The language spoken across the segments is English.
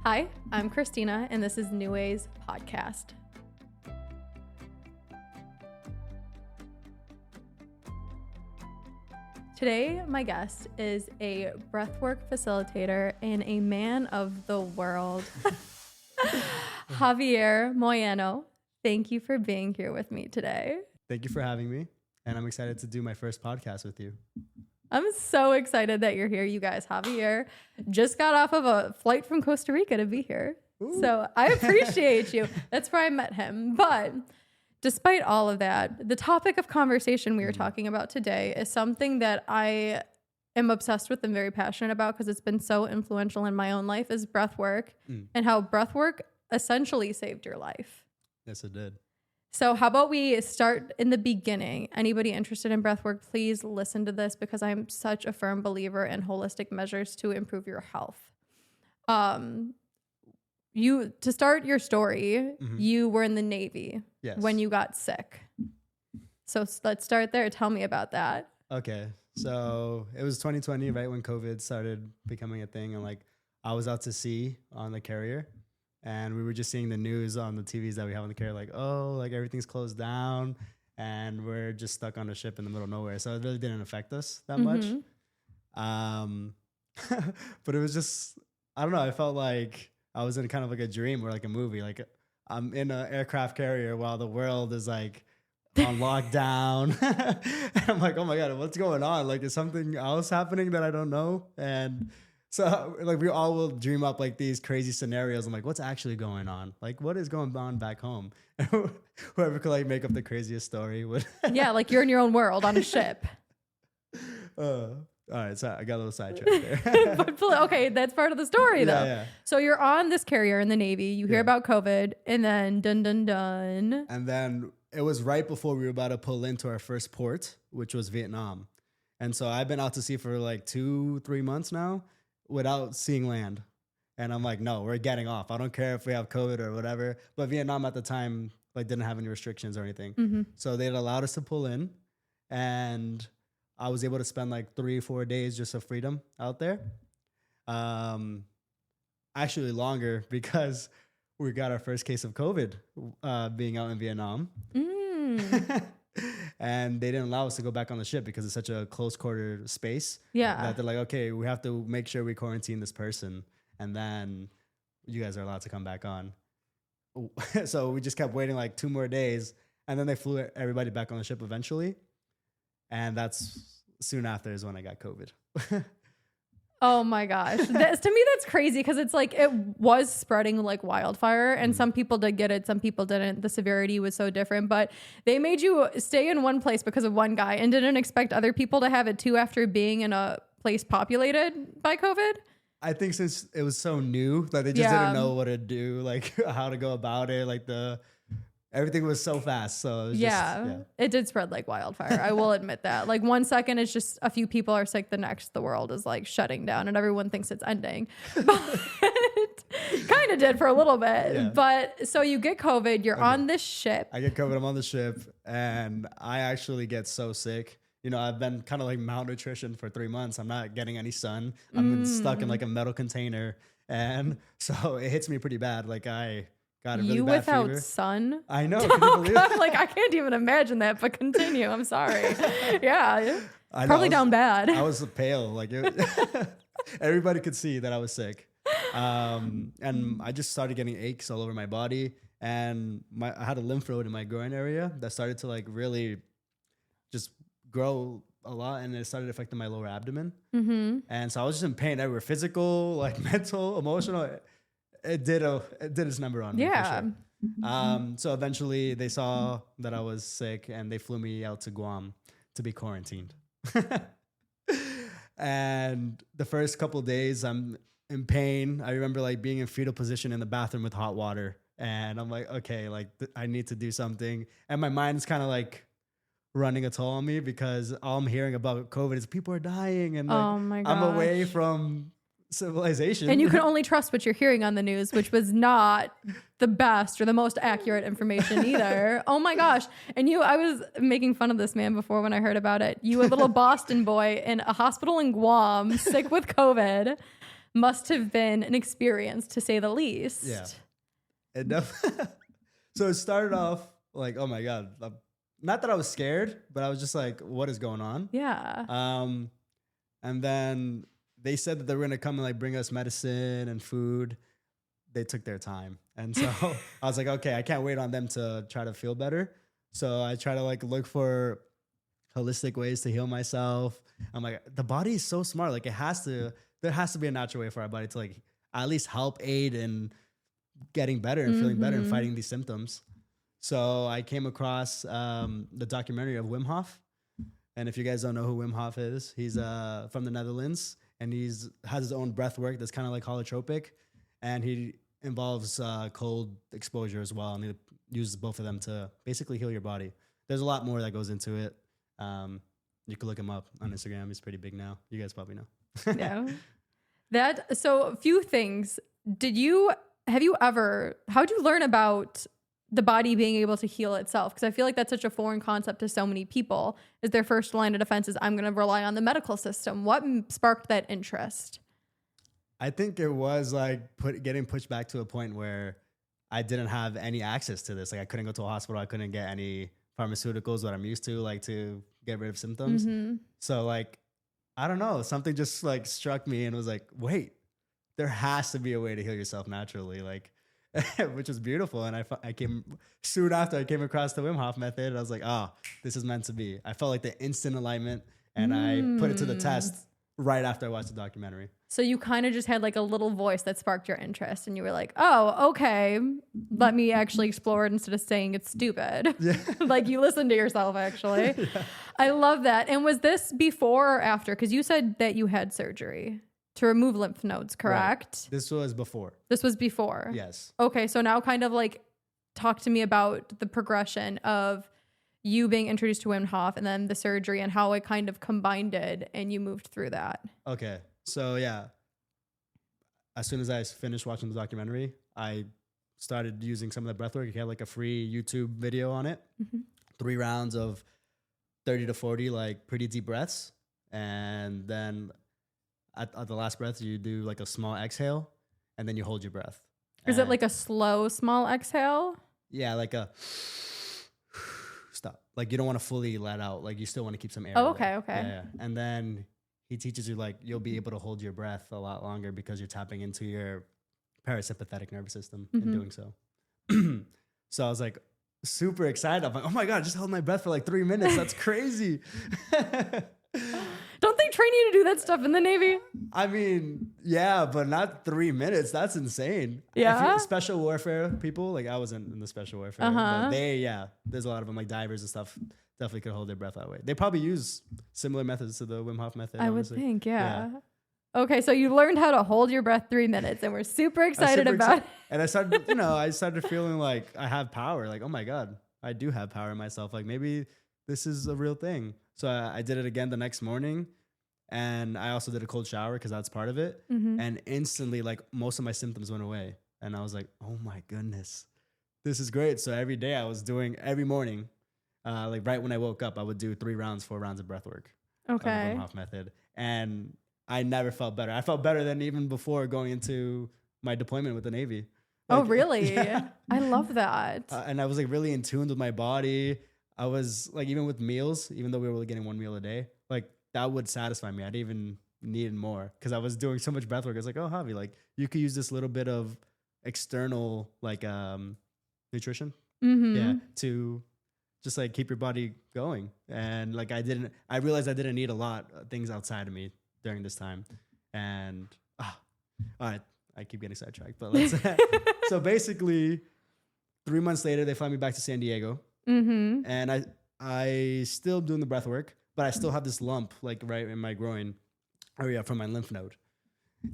Hi, I'm Christina, and this is New Ways Podcast. Today, my guest is a breathwork facilitator and a man of the world, Javier Moyano. Thank you for being here with me today. Thank you for having me, and I'm excited to do my first podcast with you. I'm so excited that you're here, you guys. Javier just got off of a flight from Costa Rica to be here. Ooh. So I appreciate you. That's where I met him. But despite all of that, the topic of conversation we are talking about today is something that I am obsessed with and very passionate about because it's been so influential in my own life, is breathwork and how breathwork essentially saved your life. Yes, it did. So how about we start in the beginning? Anybody interested in breathwork, please listen to this because I'm such a firm believer in holistic measures to improve your health. To start your story, you were in the Navy when you got sick. So let's start there. Tell me about that. Okay. So it was 2020, right, when COVID started becoming a thing. And I was out to sea on the carrier. And we were just seeing the news on the TVs that we have on the carrier, everything's closed down and we're just stuck on a ship in the middle of nowhere. So it really didn't affect us that much. But it was just, I don't know. I felt like I was in kind of like a dream or like a movie. Like I'm in an aircraft carrier while the world is like on lockdown. And I'm like, oh my God, what's going on? Like, is something else happening that I don't know? And so we all will dream up like these crazy scenarios. I'm like, what's actually going on? Like, what is going on back home? Whoever could make up the craziest story would. Yeah, like you're in your own world on a ship. All right, so I got a little sidetracked there. But okay, that's part of the story though. Yeah. So you're on this carrier in the Navy. You hear about COVID, and then dun. And then it was right before we were about to pull into our first port, which was Vietnam. And so I've been out to sea for 2-3 months now, without seeing land. And I'm like, no, we're getting off. I don't care if we have COVID or whatever. But Vietnam at the time didn't have any restrictions or anything. So they'd allowed us to pull in. And I was able to spend 3-4 days just of freedom out there. Actually longer because we got our first case of COVID being out in Vietnam. And they didn't allow us to go back on the ship because it's such a close quarter space. Yeah. That they're like, okay, we have to make sure we quarantine this person. And then you guys are allowed to come back on. So we just kept waiting 2 more days. And then they flew everybody back on the ship eventually. And that's soon after is when I got COVID. Oh my gosh. To me, that's crazy because it's it was spreading like wildfire and some people did get it. Some people didn't. The severity was so different, but they made you stay in one place because of one guy and didn't expect other people to have it too after being in a place populated by COVID. I think since it was so new that they just didn't know what to do, how to go about it. Everything was so fast. So it was it did spread like wildfire. I will admit that. 1 second, it's just a few people are sick. The next, the world is shutting down and everyone thinks it's ending. But kind of did for a little bit. Yeah. But so you get COVID, you're on this ship. I get COVID, I'm on the ship, and I actually get so sick. I've been kind of malnutrition for 3 months. I'm not getting any sun. I've been stuck in a metal container. And so it hits me pretty bad. I got a really you bad without fever. sun? I know. Can you believe it? I can't even imagine that, but continue. I'm sorry. Yeah. Probably down bad. I was pale. Everybody could see that I was sick. And I just started getting aches all over my body. And I had a lymph node in my groin area that started to really just grow a lot. And it started affecting my lower abdomen. And so I was just in pain everywhere. Physical, mental, emotional. It did its number on me. Yeah. For sure. So eventually they saw that I was sick and they flew me out to Guam to be quarantined. And the first couple of days I'm in pain. I remember being in fetal position in the bathroom with hot water. And I'm like, okay, I need to do something. And my mind's kind of running a toll on me because all I'm hearing about COVID is people are dying. And oh my gosh. I'm away from civilization. And you can only trust what you're hearing on the news, which was not the best or the most accurate information either. Oh my gosh. And I was making fun of this man before when I heard about it. You, a little Boston boy in a hospital in Guam, sick with COVID. must have been an experience, to say the least. Yeah. So it started off like, oh my God. Not that I was scared, but I was just like, what is going on? Yeah. And then they said that they were going to come and like bring us medicine and food. They took their time. And so I was like, okay, I can't wait on them to try to feel better. So I try to like look for holistic ways to heal myself. I'm like, the body is so smart. Like there has to be a natural way for our body to like at least help aid in getting better and feeling better and fighting these symptoms. So I came across the documentary of Wim Hof. And if you guys don't know who Wim Hof is, he's from the Netherlands, and has his own breath work that's kind of like holotropic. And he involves cold exposure as well. And he uses both of them to basically heal your body. There's a lot more that goes into it. You can look him up on Instagram. He's pretty big now. You guys probably know. Yeah. So a few things. How'd you learn about the body being able to heal itself? Because I feel like that's such a foreign concept to so many people. Is their first line of defense is, I'm going to rely on the medical system. What sparked that interest? I think it was like getting pushed back to a point where I didn't have any access to this. Like I couldn't go to a hospital. I couldn't get any pharmaceuticals that I'm used to, like to get rid of symptoms. So like, I don't know, something just like struck me and was like, wait, there has to be a way to heal yourself naturally. Like, which was beautiful. And I came soon after I came across the Wim Hof method. And I was like, oh, this is meant to be. I felt like the instant alignment, and I put it to the test right after I watched the documentary. So you kind of just had like a little voice that sparked your interest, and you were like, oh, okay, let me actually explore it instead of saying it's stupid. Yeah. Like you listened to yourself, actually. Yeah. I love that. And was this before or after? Because you said that you had surgery to remove lymph nodes, correct? Right. This was before. This was before? Yes. Okay, so now kind of like talk to me about the progression of you being introduced to Wim Hof and then the surgery and how it kind of combined it and you moved through that. Okay, so yeah. As soon as I finished watching the documentary, I started using some of the breathwork. He had like a free YouTube video on it. 3 rounds of 30 to 40 like pretty deep breaths. And then at the last breath, you do like a small exhale, and then you hold your breath. Is it like a slow, small exhale? Yeah, like a stop. Like you don't want to fully let out. Like you still want to keep some air. Oh, okay, okay. Yeah. And then he teaches you like you'll be able to hold your breath a lot longer because you're tapping into your parasympathetic nervous system in doing so. So I was like super excited. I'm like, oh my God, I just held my breath for like 3 minutes. That's crazy. Don't they train you to do that stuff in the Navy? I mean, yeah, but not 3 minutes. That's insane. Yeah. Special warfare people, like I wasn't in the special warfare, but there's a lot of them like divers and stuff. Definitely could hold their breath that way. They probably use similar methods to the Wim Hof method. I would think, yeah. Okay, so you learned how to hold your breath 3 minutes, and we're super excited about it. And I started feeling like I have power. Like, oh my God, I do have power in myself. Like maybe this is a real thing. So I did it again the next morning, and I also did a cold shower because that's part of it. And instantly, like most of my symptoms went away, and I was like, oh my goodness, this is great. So every day I was doing every morning. Like right when I woke up, I would do 4 rounds of breath work. Okay. Wim Hof method. And I never felt better. I felt better than even before going into my deployment with the Navy. Like, oh, really? Yeah. I love that. And I was like really in tune with my body. I was like, even with meals, even though we were only getting 1 meal a day, like that would satisfy me. I didn't even need more because I was doing so much breath work. I was like, oh, Javi, like you could use this little bit of external like nutrition. Yeah. To just like keep your body going. And like I realized I didn't need a lot of things outside of me during this time. And all right, I keep getting sidetracked, but let's so basically 3 months later they fly me back to San Diego. And I still doing the breath work, but I still have this lump like right in my groin area from my lymph node.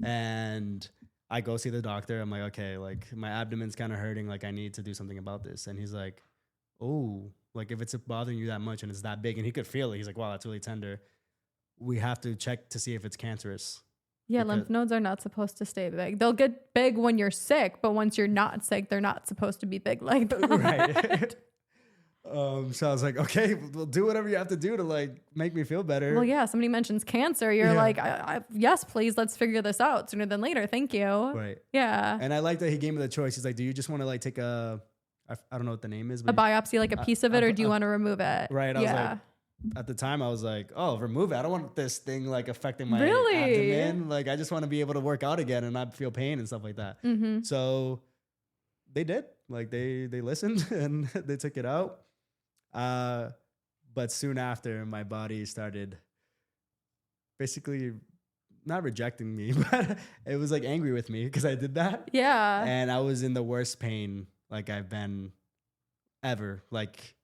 And I go see the doctor. I'm like, okay, like my abdomen's kind of hurting. Like I need to do something about this. And he's like, oh, like if it's bothering you that much and it's that big, and he could feel it. He's like, wow, that's really tender. We have to check to see if it's cancerous. Yeah, lymph nodes are not supposed to stay big. They'll get big when you're sick, but once you're not sick, they're not supposed to be big like that. Right. So I was like, okay, well, do whatever you have to do to like make me feel better. Well, yeah, somebody mentions cancer. You're like, yes, please, let's figure this out sooner than later. Thank you. Right. Yeah. And I like that he gave me the choice. He's like, do you just want to like take I don't know what the name is, but A biopsy, like a piece of it, or do you want to remove it? Right. I was like, at the time I was like, oh, remove it. I don't want this thing like affecting my abdomen. Like, I just want to be able to work out again and not feel pain and stuff like that. Mm-hmm. So they did. Like they listened and they took it out. But soon after, my body started basically not rejecting me, but it was like angry with me because I did that. Yeah. And I was in the worst pain like I've been ever. Like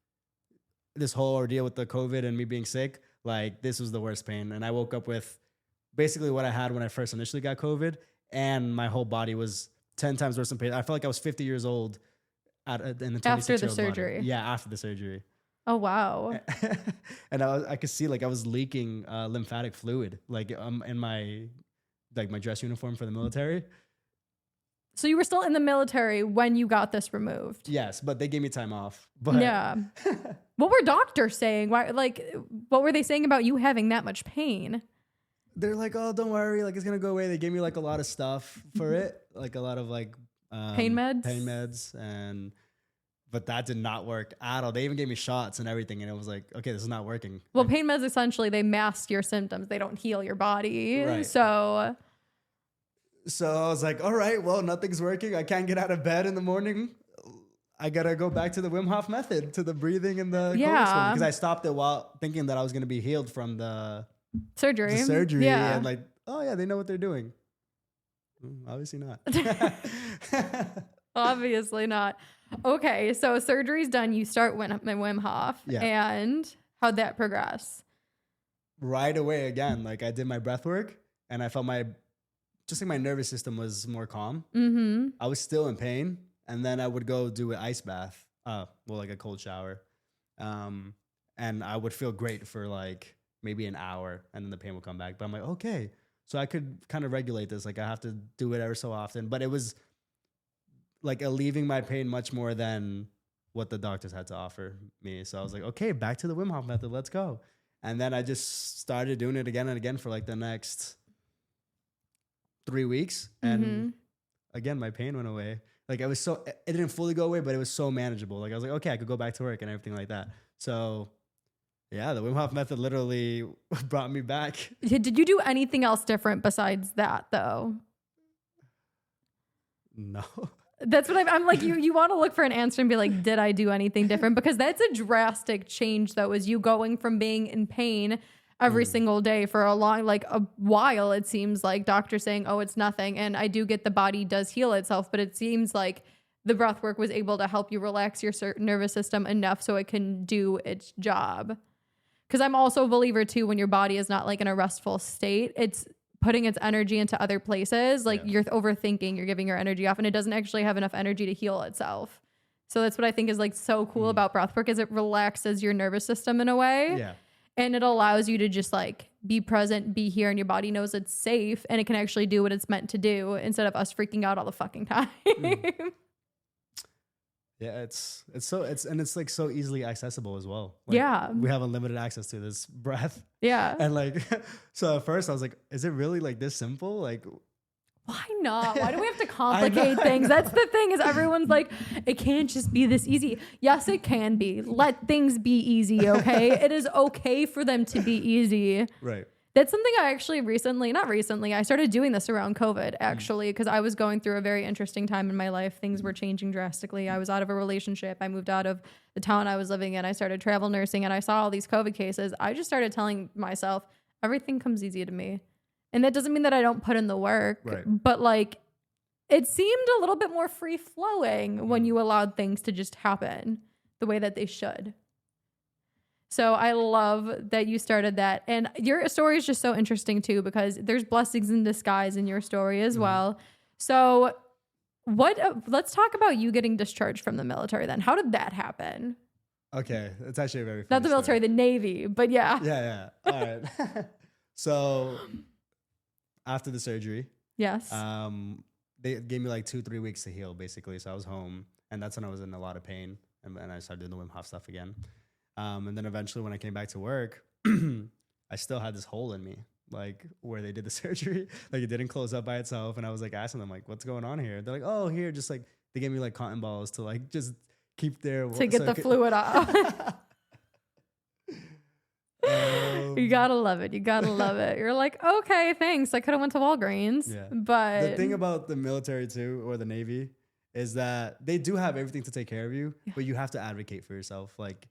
this whole ordeal with the COVID and me being sick, like this was the worst pain. And I woke up with basically what I had when I first initially got COVID, and my whole body was 10 times worse in pain. I felt like I was 50 years old in the after the surgery. Body. Yeah, after the surgery. Oh, wow. And I could see like I was leaking lymphatic fluid like in my dress uniform for the military. So you were still in the military when you got this removed? Yes, but they gave me time off. But yeah. What were doctors saying? Why, like, what were they saying about you having that much pain? They're like, oh, don't worry, like it's gonna go away. They gave me like a lot of stuff for it, like a lot of like pain meds, but that did not work at all. They even gave me shots and everything, and it was like, okay, this is not working. Well, pain meds essentially they mask your symptoms. They don't heal your body. Right. So I was like, all right, well, nothing's working. I can't get out of bed in the morning. I gotta go back to the Wim Hof method, to the breathing and the because I stopped it while thinking that I was gonna be healed from the surgery. Yeah. And like, oh yeah, they know what they're doing. Obviously not. Obviously not. Okay, so surgery's done. You start Wim Hof. Yeah. And how'd that progress? Right away again. Like I did my breath work and I felt my nervous system was more calm. Mm-hmm. I was still in pain. And then I would go do an ice bath. Like a cold shower. And I would feel great for like maybe an hour and then the pain would come back. But I'm like, okay. So I could kind of regulate this. Like I have to do it ever so often. But it was like alleviating my pain much more than what the doctors had to offer me. So I was like, okay, back to the Wim Hof method. Let's go. And then I just started doing it again and again for like the next 3 weeks. And again, my pain went away. Like it didn't fully go away, but it was so manageable. Like I was like, okay, I could go back to work and everything like that. So yeah, the Wim Hof method literally brought me back. Did you do anything else different besides that though? No. That's what I'm like, you want to look for an answer and be like, did I do anything different? Because that's a drastic change though, is you going from being in pain every single day for a while. It seems like doctors saying, oh, it's nothing. And I do get the body does heal itself, but it seems like the breath work was able to help you relax your nervous system enough so it can do its job. Because I'm also a believer too, when your body is not like in a restful state, it's putting its energy into other places. Like you're overthinking, you're giving your energy off, and it doesn't actually have enough energy to heal itself. So that's what I think is like so cool about breathwork, is it relaxes your nervous system in a way. Yeah. And it allows you to just like be present, be here, and your body knows it's safe and it can actually do what it's meant to do instead of us freaking out all the fucking time. Yeah, it's like so easily accessible as well. Like, yeah. We have unlimited access to this breath. Yeah. And like, so at first I was like, is it really like this simple? Like, why not? Why do we have to complicate things? That's the thing, is everyone's like, it can't just be this easy. Yes, it can be. Let things be easy, okay? It is okay for them to be easy. Right. That's something I actually I started doing this around COVID actually, because I was going through a very interesting time in my life. Things were changing drastically. I was out of a relationship. I moved out of the town I was living in. I started travel nursing and I saw all these COVID cases. I just started telling myself, everything comes easy to me. And that doesn't mean that I don't put in the work, but like it seemed a little bit more free flowing when you allowed things to just happen the way that they should. So I love that you started that. And your story is just so interesting too, because there's blessings in disguise in your story as well. So let's talk about you getting discharged from the military then. How did that happen? Okay. It's actually a very funny Not the military, story. the Navy, but yeah. Yeah. All right. So after the surgery, yes, they gave me like 2-3 weeks to heal basically. So I was home and that's when I was in a lot of pain and I started doing the Wim Hof stuff again. And then eventually when I came back to work, I still had this hole in me, like where they did the surgery, like it didn't close up by itself. And I was like asking them like, what's going on here? They're like, oh, here, just like, they gave me like cotton balls to like, just keep their, to get the fluid off. You gotta love it. You gotta love it. You're like, okay, thanks. I could have went to Walgreens. Yeah. But the thing about the military too, or the Navy, is that they do have everything to take care of you, but you have to advocate for yourself. Like,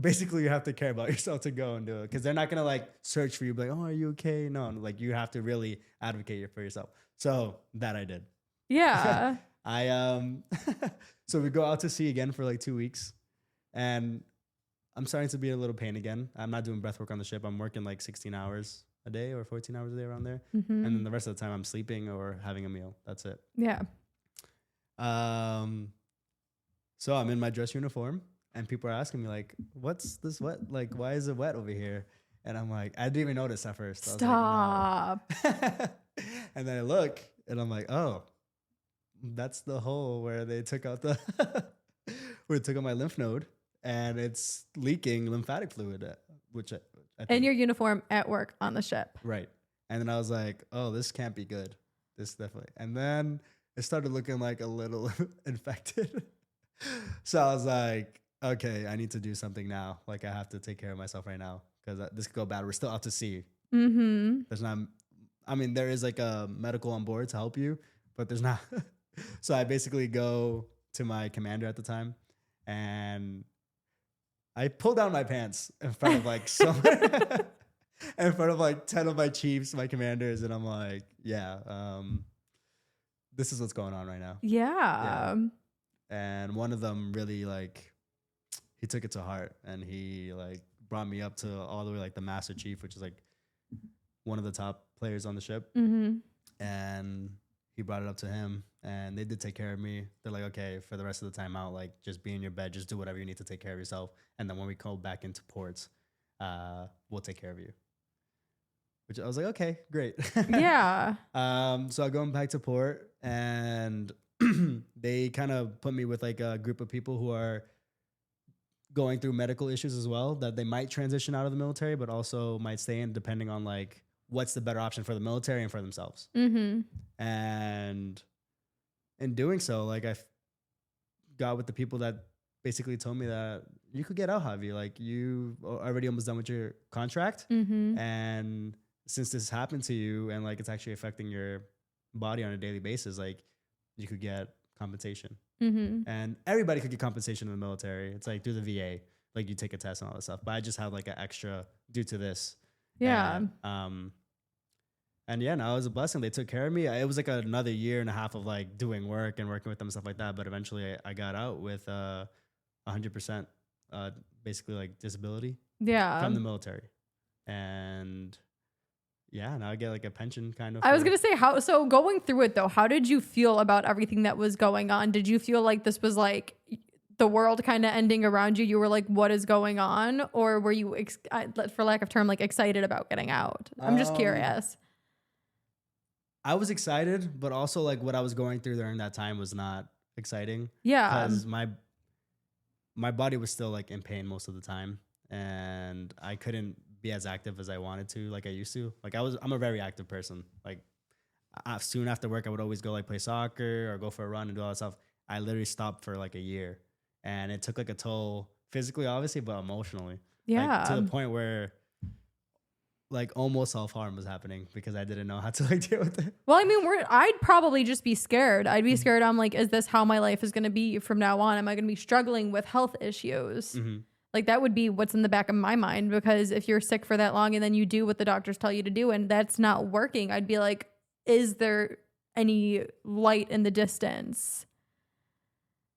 basically, you have to care about yourself to go and do it, because they're not gonna like search for you, like, oh, are you okay? No, like you have to really advocate for yourself. So that I did. Yeah. So we go out to sea again for like 2 weeks, and I'm starting to be a little pain again. I'm not doing breath work on the ship. I'm working like 16 hours a day or 14 hours a day around there. Mm-hmm. And then the rest of the time I'm sleeping or having a meal. That's it. Yeah. So I'm in my dress uniform and people are asking me like, what's this wet? Like, why is it wet over here? And I'm like, I didn't even notice at first. Stop. I was like, no. And then I look and I'm like, oh, that's the hole where they took out the, where they took out my lymph node. And it's leaking lymphatic fluid, which I think. In your uniform at work on the ship. Right. And then I was like, oh, this can't be good. This definitely. And then it started looking like a little infected. So I was like, okay, I need to do something now. Like I have to take care of myself right now because this could go bad. We're still out to sea. Mm-hmm. There's not, I mean, there is like a medical on board to help you, but there's not. So I basically go to my commander at the time and I pulled down my pants in front of like in front of like 10 of my chiefs, my commanders, and I'm like, yeah, this is what's going on right now. Yeah. And one of them really like, he took it to heart and he like brought me up to all the way like the master chief, which is like one of the top players on the ship. Mm-hmm. And he brought it up to him and they did take care of me. They're like, okay, for the rest of the time out, like just be in your bed, just do whatever you need to take care of yourself. And then when we go back into ports, we'll take care of you. Which I was like, okay, great. Yeah. So I go back to port and they kind of put me with like a group of people who are going through medical issues as well, that they might transition out of the military, but also might stay in depending on like what's the better option for the military and for themselves. Mm-hmm. And in doing so, like I got with the people that basically told me that you could get out, Javi. Like you already almost done with your contract. Mm-hmm. And since this happened to you and like it's actually affecting your body on a daily basis, like you could get compensation. Mm-hmm. And everybody could get compensation in the military. It's like through the VA, like you take a test and all that stuff. But I just had like an extra due to this. Yeah. And yeah, no, it was a blessing. They took care of me. It was like another year and a half of like doing work and working with them and stuff like that. But eventually I got out with 100% basically like disability from the military. And yeah, now I get like a pension kind of. I was going to say so going through it though, how did you feel about everything that was going on? Did you feel like this was like the world kind of ending around you? You were like, what is going on? Or were you, for lack of term, like excited about getting out? I'm just curious. I was excited, but also like what I was going through during that time was not exciting. Yeah. Because my body was still like in pain most of the time. And I couldn't be as active as I wanted to, like I used to. Like I'm a very active person. Like soon after work, I would always go like play soccer or go for a run and do all that stuff. I literally stopped for like a year. And it took like a toll physically, obviously, but emotionally. Yeah. Like, to the point where like almost self-harm was happening because I didn't know how to like deal with it. Well, I mean, I'd probably just be scared. I'd be scared. I'm like, is this how my life is going to be from now on? Am I going to be struggling with health issues? Mm-hmm. Like that would be what's in the back of my mind, because if you're sick for that long and then you do what the doctors tell you to do and that's not working, I'd be like, is there any light in the distance?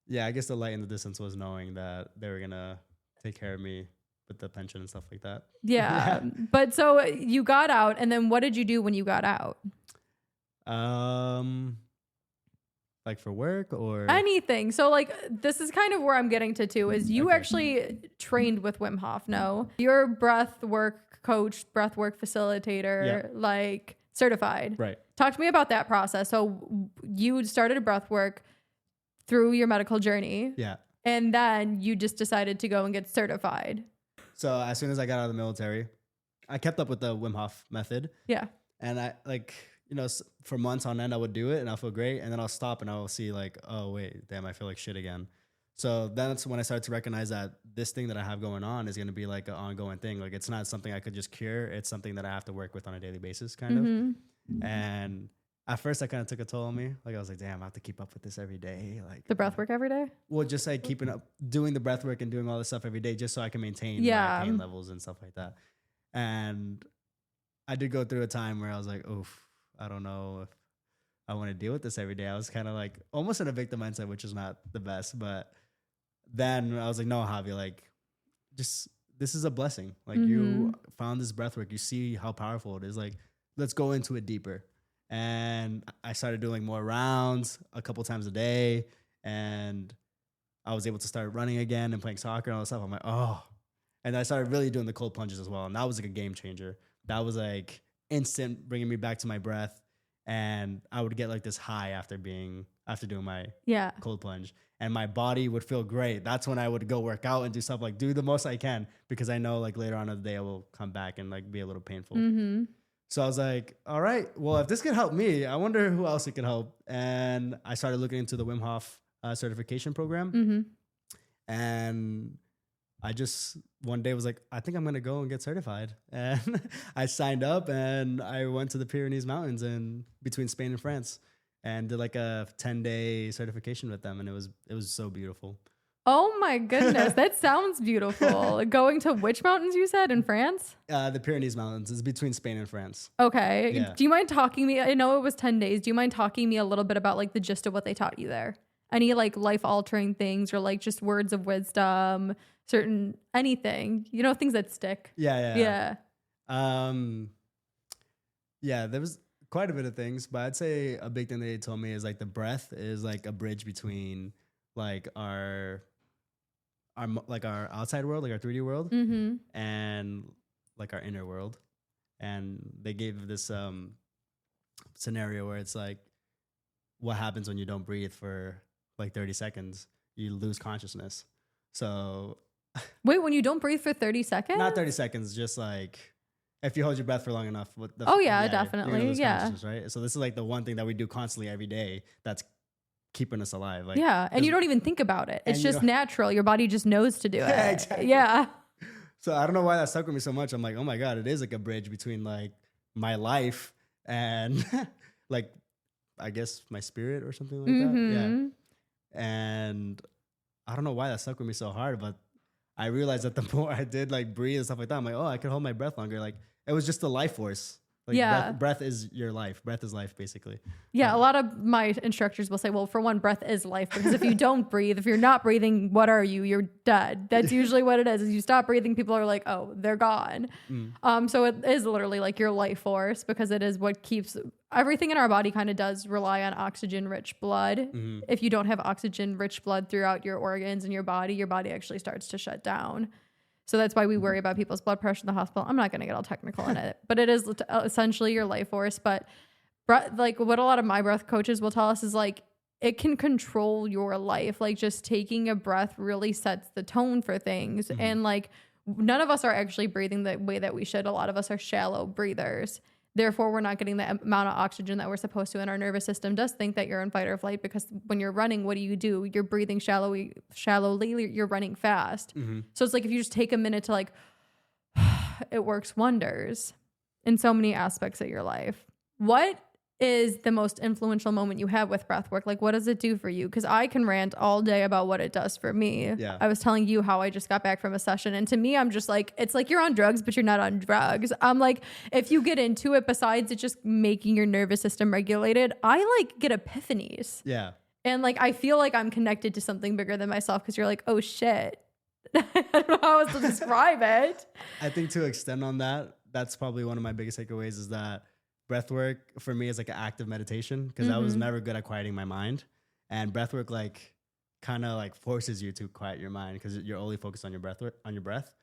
Yeah, I guess the light in the distance was knowing that they were going to take care of me with the pension and stuff like that. Yeah. But so you got out, and then what did you do when you got out? Like for work or anything. So like this is kind of where I'm getting to too, is you actually trained with Wim Hof. No, you're a breath work coach, breath work facilitator, like certified. Right. Talk to me about that process. So you started a breath work through your medical journey. Yeah. And then you just decided to go and get certified. So as soon as I got out of the military, I kept up with the Wim Hof method. Yeah. And I like, for months on end, I would do it and I'll feel great. And then I'll stop and I'll see like, oh, wait, damn, I feel like shit again. So that's when I started to recognize that this thing that I have going on is going to be like an ongoing thing. Like it's not something I could just cure. It's something that I have to work with on a daily basis kind of. And at first I kind of took a toll on me. Like I was like, damn, I have to keep up with this every day. Like the breath work every day? Well, just like keeping up, doing the breath work and doing all this stuff every day just so I can maintain my pain levels and stuff like that. And I did go through a time where I was like, oof, I don't know if I want to deal with this every day. I was kind of like almost in a victim mindset, which is not the best. But then I was like, no, Javi, like just, this is a blessing. Like you found this breath work. You see how powerful it is. Like, let's go into it deeper. And I started doing more rounds a couple times a day. And I was able to start running again and playing soccer and all this stuff. I'm like, oh. And I started really doing the cold plunges as well. And that was like a game changer. That was like instant bringing me back to my breath. And I would get like this high after doing my cold plunge. And my body would feel great. That's when I would go work out and do stuff like do the most I can because I know like later on in the day I will come back and like be a little painful. So I was like, all right, well, if this can help me, I wonder who else it can help. And I started looking into the Wim Hof certification program. And I just one day was like, I think I'm going to go and get certified. And I signed up and I went to the Pyrenees Mountains and between Spain and France and did like a 10-day certification with them. And it was so beautiful. Oh my goodness. That sounds beautiful. Going to which mountains you said in France? The Pyrenees Mountains is between Spain and France. Okay. Yeah. Do you mind talking me? I know it was 10 days. Do you mind talking me a little bit about like the gist of what they taught you there? Any like life altering things or like just words of wisdom, certain anything, things that stick. Yeah. Yeah, there was quite a bit of things, but I'd say a big thing they told me is like the breath is like a bridge between like our outside world, like our 3D world, and like our inner world. And they gave this scenario where it's like, what happens when you don't breathe for like 30 seconds? You lose consciousness. So wait, when you don't breathe for 30 seconds? Not 30 seconds, just like if you hold your breath for long enough. Definitely. Yeah. Right. So this is like the one thing that we do constantly every day that's keeping us alive. Like, and you don't even think about it. It's just natural. Your body just knows to do it. Yeah, exactly. Yeah. So I don't know why that stuck with me so much. I'm like, oh my God, it is like a bridge between like my life and like, I guess my spirit or something like that. Yeah. And I don't know why that stuck with me so hard, but I realized that the more I did like breathe and stuff like that, I'm like, oh, I could hold my breath longer. Like it was just the life force. Like breath is your life. Breath is life, basically. Yeah, a lot of my instructors will say, well, for one, breath is life. Because if you don't breathe, if you're not breathing, what are you? You're dead. That's usually what it is. Is you stop breathing, people are like, oh, they're gone. So it is literally like your life force because it is what keeps everything in our body kind of does rely on oxygen-rich blood. If you don't have oxygen-rich blood throughout your organs and your body actually starts to shut down. So that's why we worry about people's blood pressure in the hospital. I'm not going to get all technical in it, but it is essentially your life force. But like what a lot of my breath coaches will tell us is like, it can control your life. Like just taking a breath really sets the tone for things. And like, none of us are actually breathing the way that we should. A lot of us are shallow breathers. Therefore, we're not getting the amount of oxygen that we're supposed to, and our nervous system does think that you're in fight or flight because when you're running, what do? You're breathing shallowly, you're running fast. So it's like if you just take a minute to like, it works wonders in so many aspects of your life. What is the most influential moment you have with breath work? Like, what does it do for you? Because I can rant all day about what it does for me. Yeah. I was telling you how I just got back from a session. And to me, I'm just like, it's like you're on drugs, but you're not on drugs. I'm like, if you get into it, besides it just making your nervous system regulated, I like get epiphanies. Yeah. And like, I feel like I'm connected to something bigger than myself because you're like, oh shit. I don't know how else to describe it. I think to extend on that, that's probably one of my biggest takeaways is that breathwork for me is like an active meditation because I was never good at quieting my mind, and breathwork like kind of like forces you to quiet your mind because you're only focused on your breath.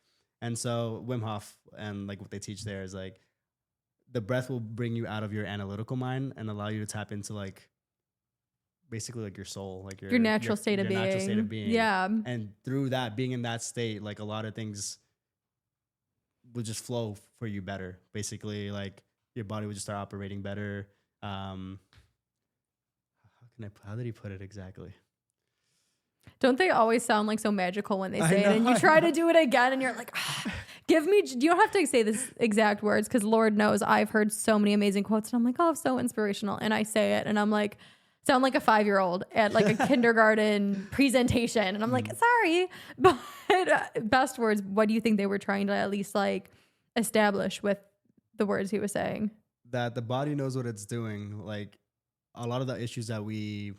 And so Wim Hof and like what they teach there is like the breath will bring you out of your analytical mind and allow you to tap into like basically like your soul, like your natural state of being. Natural state of being. Yeah. And through that, being in that state, like a lot of things will just flow for you better. Basically, like your body will just start operating better. How did he put it exactly? Don't they always sound like so magical when they say know, it? And you try to do it again and you're like, give me, you don't have to say this exact words because Lord knows I've heard so many amazing quotes and I'm like, oh, so inspirational. And I say it and I'm like, sound like a 5-year-old at like a kindergarten presentation. And I'm like, sorry, but best words. What do you think they were trying to at least like establish with the words he was saying? That the body knows what it's doing. Like a lot of the issues that we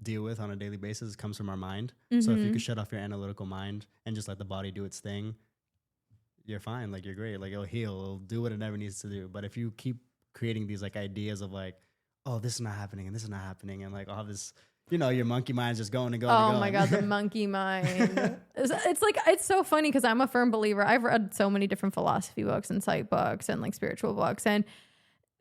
deal with on a daily basis comes from our mind. So if you could shut off your analytical mind and just let the body do its thing, you're fine. Like you're great. Like it'll heal. It'll do what it never needs to do. But if you keep creating these like ideas of like, oh, this is not happening and this is not happening, and like all this, you know, your monkey mind's just going and going. Oh and going. my God, the monkey mind. It's like, it's so funny because I'm a firm believer. I've read so many different philosophy books and psych books and like spiritual books, and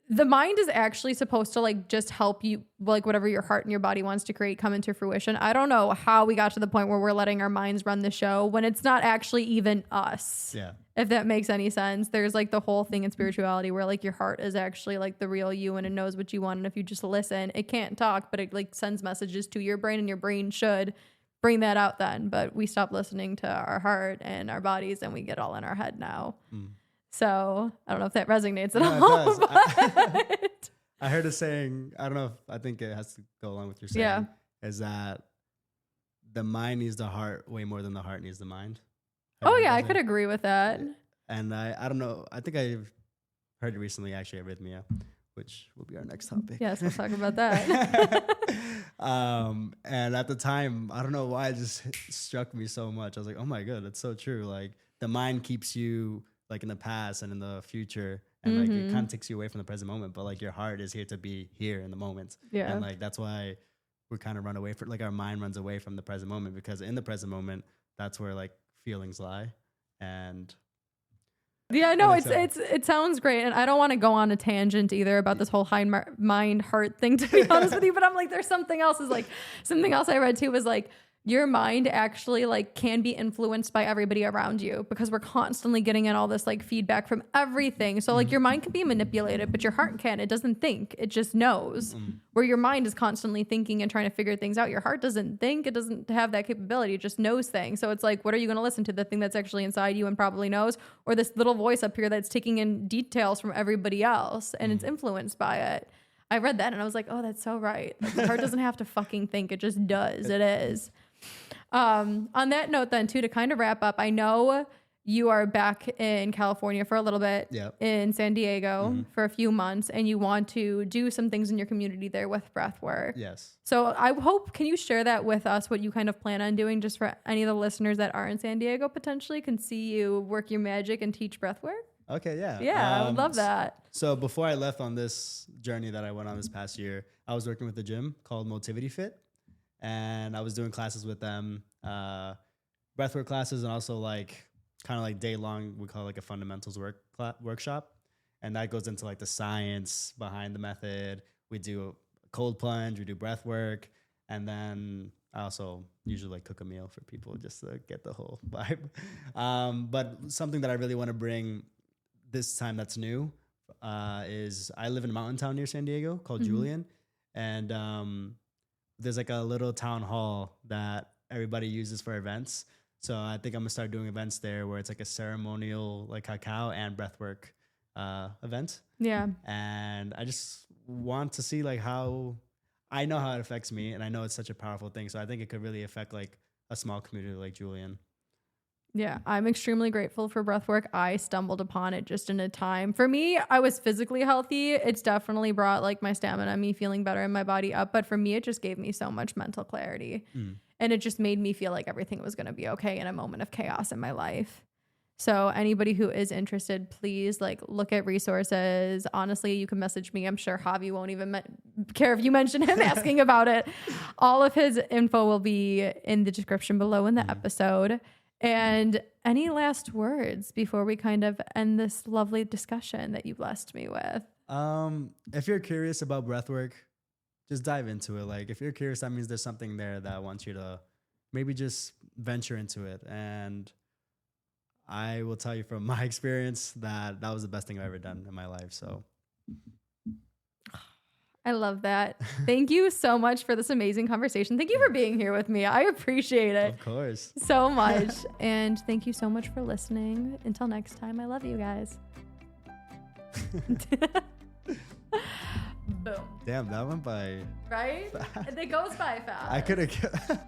the mind is actually supposed to like just help you, like whatever your heart and your body wants to create come into fruition. I don't know how we got to the point where we're letting our minds run the show when it's not actually even us. Yeah. If that makes any sense. There's like the whole thing in spirituality where like your heart is actually like the real you and it knows what you want. And if you just listen, it can't talk, but it like sends messages to your brain and your brain should bring that out then. But we stop listening to our heart and our bodies and we get all in our head now. So I don't know if that resonates at all. It does. I heard a saying, I don't know if I think it has to go along with your saying, is that the mind needs the heart way more than the heart needs the mind. Oh yeah, I could agree with that. And I don't know, I think I've heard it recently, actually, arrhythmia, which will be our next topic. Yes, we'll talk about that. And at the time, I don't know why it just struck me so much. I was like, oh my God, that's so true. Like the mind keeps you like in the past and in the future, and like it kind of takes you away from the present moment, but like your heart is here to be here in the moment. Yeah. And like that's why we kind of run away from, like our mind runs away from the present moment, because in the present moment, that's where like feelings lie. And yeah, no, it sounds great, and I don't want to go on a tangent either about this whole mind heart thing, to be honest with you. But I'm like, there's something else. Is like something else I read too was like your mind actually like can be influenced by everybody around you, because we're constantly getting in all this like feedback from everything. So like your mind can be manipulated, but your heart can't. It doesn't think. It just knows. Where your mind is constantly thinking and trying to figure things out. Your heart doesn't think. It doesn't have that capability. It just knows things. So it's like, what are you going to listen to? The thing that's actually inside you and probably knows, or this little voice up here that's taking in details from everybody else and it's influenced by it. I read that and I was like, oh, that's so right. Like, the heart doesn't have to fucking think. It just does. It is. On that note then too, to kind of wrap up, I know you are back in California for a little bit, in San Diego for a few months, and you want to do some things in your community there with Breathwork. Yes. So I hope, can you share that with us, what you kind of plan on doing, just for any of the listeners that are in San Diego potentially can see you work your magic and teach Breathwork? Okay, yeah. Yeah, I would love that. So before I left on this journey that I went on this past year, I was working with a gym called Motivity Fit. And I was doing classes with them, breathwork classes, and also like kind of like day long, we call it like a fundamentals workshop. And that goes into like the science behind the method. We do a cold plunge, we do breath work. And then I also usually like cook a meal for people just to get the whole vibe. But something that I really want to bring this time that's new is I live in a mountain town near San Diego called Julian. And there's like a little town hall that everybody uses for events. So I think I'm gonna start doing events there where it's like a ceremonial, like cacao and breathwork event. Yeah. And I just want to see like how, I know how it affects me, and I know it's such a powerful thing. So I think it could really affect like a small community like Julian. Yeah, I'm extremely grateful for breathwork. I stumbled upon it just in a time. For me, I was physically healthy. It's definitely brought like my stamina, me feeling better and my body up. But for me, it just gave me so much mental clarity. And it just made me feel like everything was going to be okay in a moment of chaos in my life. So anybody who is interested, please like look at resources. Honestly, you can message me. I'm sure Javi won't even care if you mention him asking about it. All of his info will be in the description below in the episode. And any last words before we kind of end this lovely discussion that you blessed me with? If you're curious about breathwork, just dive into it. Like if you're curious, that means there's something there that wants you to maybe just venture into it. And I will tell you from my experience that that was the best thing I've ever done in my life. So I love that. Thank you so much for this amazing conversation. Thank you for being here with me. I appreciate it. Of course. So much. And thank you so much for listening. Until next time, I love you guys. Boom. Damn, that went by. Right? It goes by fast. I could have.